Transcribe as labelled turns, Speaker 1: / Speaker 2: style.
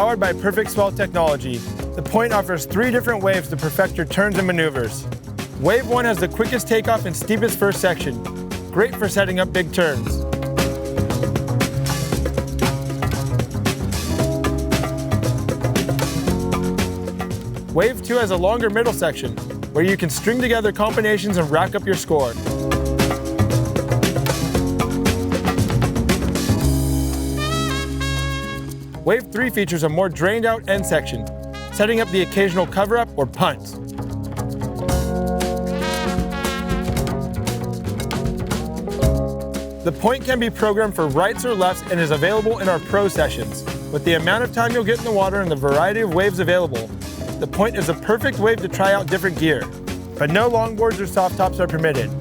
Speaker 1: Powered by PerfectSwell technology, the Point offers 3 different waves to perfect your turns and maneuvers. Wave 1 has the quickest takeoff and steepest first section, great for setting up big turns. Wave 2 has a longer middle section, where you can string together combinations and rack up your score. Wave 3 features a more drained out end section, setting up the occasional cover-up or punt. The Point can be programmed for rights or lefts and is available in our Pro sessions. With the amount of time you'll get in the water and the variety of waves available, the Point is a perfect wave to try out different gear. But no longboards or soft tops are permitted.